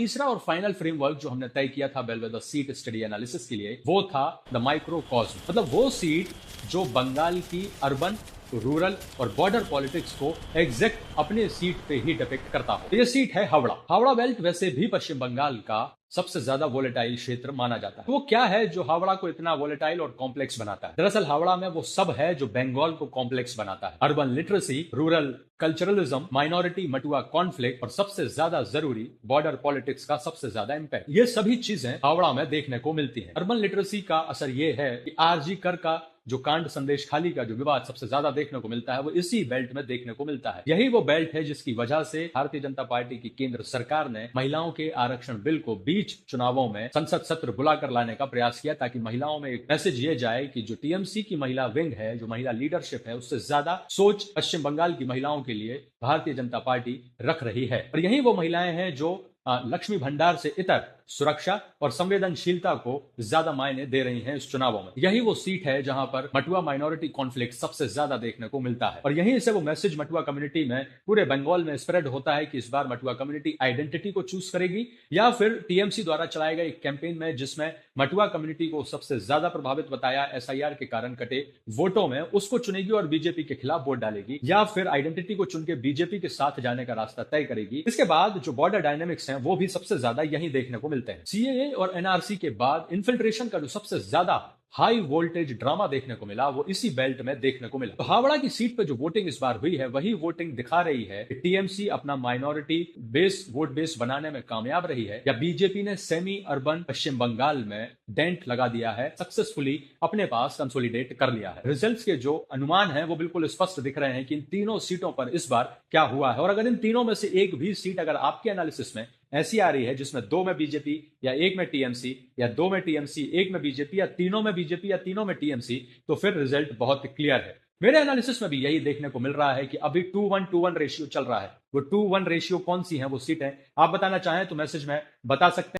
तीसरा और final framework जो हमने तय किया था बेलवेदर सीट स्टडी एनालिसिस के लिए वो था द माइक्रोकॉस्म, मतलब वो सीट जो बंगाल की अर्बन, रूरल और बॉर्डर पॉलिटिक्स को एग्जैक्ट अपने सीट पे ही डिपिक्ट करता हो। ये सीट है हावड़ा। हावड़ा बेल्ट वैसे भी पश्चिम बंगाल का सबसे ज्यादा वोलेटाइल क्षेत्र माना जाता है। तो वो क्या है जो हावड़ा को इतना वोलेटाइल और कॉम्प्लेक्स बनाता है? दरअसल हावड़ा में वो सब है जो बंगाल को कॉम्प्लेक्स बनाता है। Urban literacy, rural culturalism, minority Matua conflict और सबसे ज्यादा जरूरी बॉर्डर पॉलिटिक्स का सबसे ज्यादा इंपैक्ट, ये सभी चीजें हावड़ा में देखने को मिलती हैं। अर्बन लिटरेसी का असर ये है कि आरजी कर का जो कांड संदेश खाली का जो विवाद सबसे ज्यादा देखने को मिलता है वो इसी बेल्ट में देखने को मिलता है। यही वो बेल्ट है जिसकी वजह से भारतीय जनता पार्टी की केंद्र सरकार ने महिलाओं के आरक्षण बिल को बीच चुनावों में संसद सत्र बुलाकर लाने का प्रयास किया, ताकि महिलाओं में एक मैसेज ये जाए कि जो टीएमसी की महिला विंग है, जो महिला लीडरशिप है, उससे ज्यादा सोच पश्चिम बंगाल की महिलाओं के लिए भारतीय जनता पार्टी रख रही है। और यही वो महिलाएं हैं जो लक्ष्मी भंडार से इतर सुरक्षा और संवेदनशीलता को ज्यादा मायने दे रही हैं इस चुनावों में। यही वो सीट है जहां पर मटुआ माइनॉरिटी कॉन्फ्लिक्ट सबसे ज्यादा देखने को मिलता है। और यहीं से वो मैसेज मटुआ कम्युनिटी में पूरे बंगाल में स्प्रेड होता है कि इस बार मटुआ कम्युनिटी आइडेंटिटी को चूज करेगी या फिर टीएमसी द्वारा चलाए गए एक कैंपेन में जिसमें मटुआ कम्युनिटी को सबसे ज्यादा प्रभावित बताया एसआईआर के कारण कटे वोटों में, उसको चुनेगी और बीजेपी के खिलाफ वोट डालेगी, या फिर आइडेंटिटी को चुनकर बीजेपी के साथ जाने का रास्ता तय करेगी। इसके बाद जो बॉर्डर डायनेमिक्स हैं वो भी सबसे ज्यादा यहीं देखने को मिलते हैं। सीएए और एनआरसी के बाद इन्फिल्ट्रेशन का जो सबसे ज्यादा हाई वोल्टेज ड्रामा देखने को मिला वो इसी बेल्ट में देखने को मिला। तो हावड़ा की सीट पे जो वोटिंग इस बार हुई है वही वोटिंग दिखा रही है कि टीएमसी अपना माइनॉरिटी बेस वोट बेस बनाने में कामयाब रही है या बीजेपी ने सेमी अर्बन पश्चिम बंगाल में डेंट लगा दिया है, सक्सेसफुली अपने पास कंसोलिडेट कर लिया है। रिजल्ट्स के जो अनुमान है वो बिल्कुल स्पष्ट दिख रहे हैं कि इन तीनों सीटों पर इस बार क्या हुआ है। और अगर इन तीनों में से एक भी सीट अगर आपके एनालिसिस में ऐसी आ रही है जिसमें दो में बीजेपी या एक में टीएमसी या दो में टीएमसी एक में बीजेपी या तीनों में बीजेपी या तीनों में टीएमसी, तो फिर रिजल्ट बहुत क्लियर है। मेरे एनालिसिस में भी यही देखने को मिल रहा है कि अभी 2:1 रेशियो चल रहा है। वो 2:1 रेशियो कौन सी है वो सीट है, आप बताना चाहें तो मैसेज में बता सकते हैं।